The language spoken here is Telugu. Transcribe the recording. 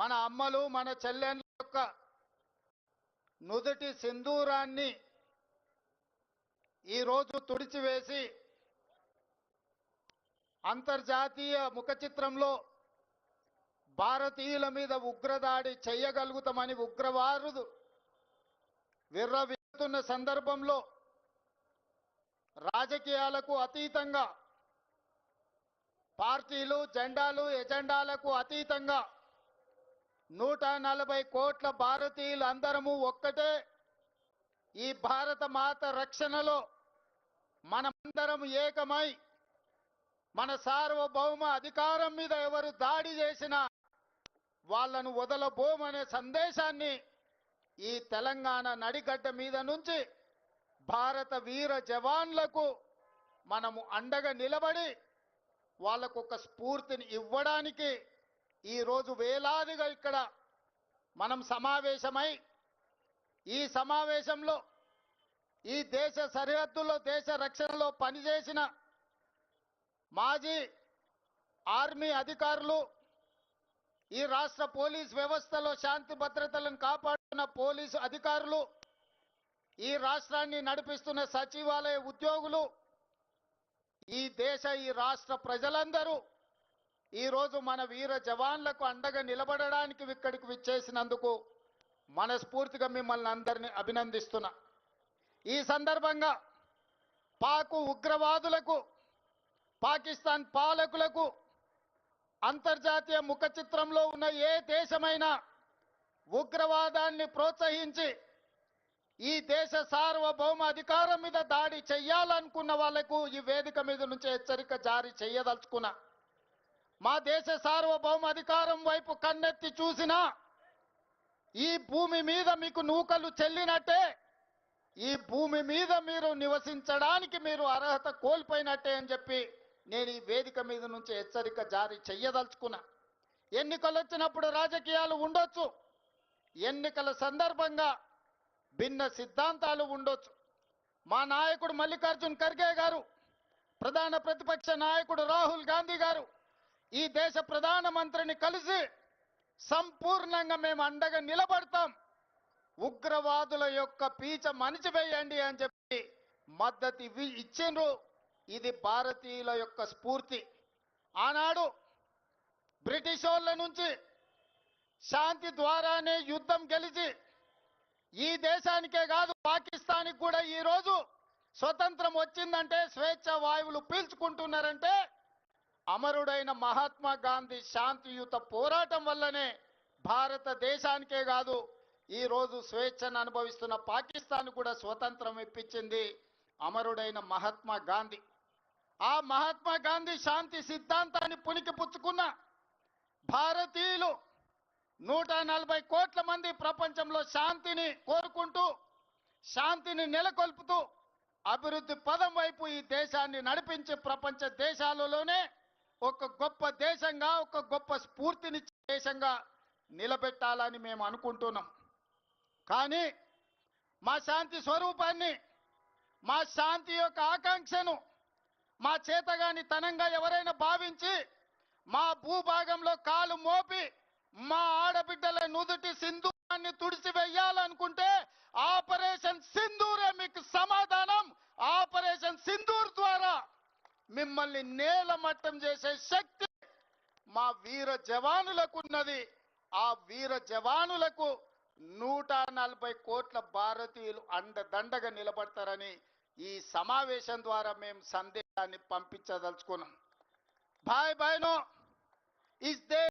మన అమ్మలు మన చెల్లెళ్ళ యొక్క నుదుటి సింధూరాన్ని ఈరోజు తుడిచివేసి అంతర్జాతీయ ముఖ చిత్రంలో భారతీయుల మీద ఉగ్రదాడి చేయగలుగుతామని ఉగ్రవాదులు విర్రవీగుతున్న సందర్భంలో రాజకీయాలకు అతీతంగా పార్టీలు జెండాలు ఎజెండాలకు అతీతంగా 140 కోట్ల భారతీయులు అందరము ఒక్కటే ఈ భారత మాత రక్షణలో మనమందరం ఏకమై మన సార్వభౌమ అధికారం మీద ఎవరు దాడి చేసినా వాళ్ళను వదలబోమనే సందేశాన్ని ఈ తెలంగాణ నడిగడ్డ మీద నుంచి భారత వీర జవాన్లకు మనము అండగా నిలబడి వాళ్ళకు ఒక స్ఫూర్తిని ఇవ్వడానికి ఈరోజు వేలాదిగా ఇక్కడ మనం సమావేశమై ఈ సమావేశంలో ఈ దేశ సరిహద్దుల్లో దేశ రక్షణలో పనిచేసిన మాజీ ఆర్మీ అధికారులు ఈ రాష్ట్ర పోలీస్ వ్యవస్థలో శాంతి భద్రతలను కాపాడుతున్న పోలీసు అధికారులు ఈ రాష్ట్రాన్ని నడిపిస్తున్న సచివాలయ ఉద్యోగులు ఈ రాష్ట్ర ప్రజలందరూ ఈరోజు మన వీర జవాన్లకు అండగా నిలబడడానికి ఇక్కడికి విచ్చేసినందుకు మనస్ఫూర్తిగా మిమ్మల్ని అందరినీ అభినందిస్తున్నా. ఈ సందర్భంగా పాక్ ఉగ్రవాదులకు పాకిస్తాన్ పాలకులకు అంతర్జాతీయ ముఖ చిత్రంలో ఉన్న ఏ దేశమైనా ఉగ్రవాదాన్ని ప్రోత్సహించి ఈ దేశ సార్వభౌమ అధికారం మీద దాడి చెయ్యాలనుకున్న వాళ్లకు ఈ వేదిక మీద నుంచి హెచ్చరిక జారీ చేయదలుచుకున్నా. మా దేశ సార్వభౌమ అధికారం వైపు కన్నెత్తి చూసినా ఈ భూమి మీద మీకు నూకలు చెల్లినట్టే, ఈ భూమి మీద మీరు నివసించడానికి మీరు అర్హత కోల్పోయినట్టే అని చెప్పి నేను ఈ వేదిక మీద నుంచి హెచ్చరిక జారీ చెయ్యదలుచుకున్నా. ఎన్నికలు వచ్చినప్పుడు రాజకీయాలు ఉండొచ్చు, ఎన్నికల సందర్భంగా భిన్న సిద్ధాంతాలు ఉండొచ్చు. మా నాయకుడు మల్లికార్జున్ ఖర్గే గారు, ప్రధాన ప్రతిపక్ష నాయకుడు రాహుల్ గాంధీ గారు ఈ దేశ ప్రధానమంత్రిని కలిసి సంపూర్ణంగా మేము అండగా నిలబడతాం, ఉగ్రవాదుల యొక్క పీచ మణిచివేయండి అని చెప్పి మద్దతు ఇచ్చిండ్రు. ఇది భారతీయుల యొక్క స్ఫూర్తి. ఆనాడు బ్రిటిష్ వాళ్ళ నుంచి శాంతి ద్వారానే యుద్ధం గెలిచి ఈ దేశానికే కాదు పాకిస్తాన్కి కూడా ఈరోజు స్వతంత్రం వచ్చిందంటే, స్వేచ్ఛ వాయువులు పీల్చుకుంటున్నారంటే అమరుడైన మహాత్మా గాంధీ శాంతియుత పోరాటం వల్లనే భారతదేశానికే కాదు ఈరోజు స్వేచ్ఛను అనుభవిస్తున్న పాకిస్తాన్ కూడా స్వతంత్రం ఇప్పించింది అమరుడైన మహాత్మా గాంధీ. ఆ మహాత్మా గాంధీ శాంతి సిద్ధాంతాన్ని పుణికిపుచ్చుకున్న భారతీయులు 140 కోట్ల మంది ప్రపంచంలో శాంతిని కోరుకుంటూ శాంతిని నెలకొల్పుతూ అభివృద్ధి పదం వైపు ఈ దేశాన్ని నడిపించి ప్రపంచ దేశాలలోనే ఒక గొప్ప దేశంగా, ఒక గొప్ప స్ఫూర్తినిచ్చే దేశంగా నిలబెట్టాలని మేము అనుకుంటున్నాం. కానీ మా శాంతి స్వరూపాన్ని, మా శాంతి యొక్క ఆకాంక్షను మా చేతగాని తనంగా ఎవరైనా భావించి మా భూభాగంలో కాలు మోపి మా ఆడబిడ్డల నుదుటి సింధూరాన్ని తుడిచివేయాలనుకుంటే ఆపరేషన్ సింధూరే మీకు సమాధానం. ఆపరేషన్ సింధూర్ ద్వారా మిమ్మల్ని నేలమట్టం చేసే శక్తి మా వీర జవానులకు ఉన్నది. ఆ వీర జవానులకు 140 కోట్ల భారతీయులు అండదండగా నిలబడతారని ఈ సమావేశం ద్వారా మేము సందేశాన్ని పంపించదలుచుకున్నాం. భాయ్ బహనో, ఇస్ దే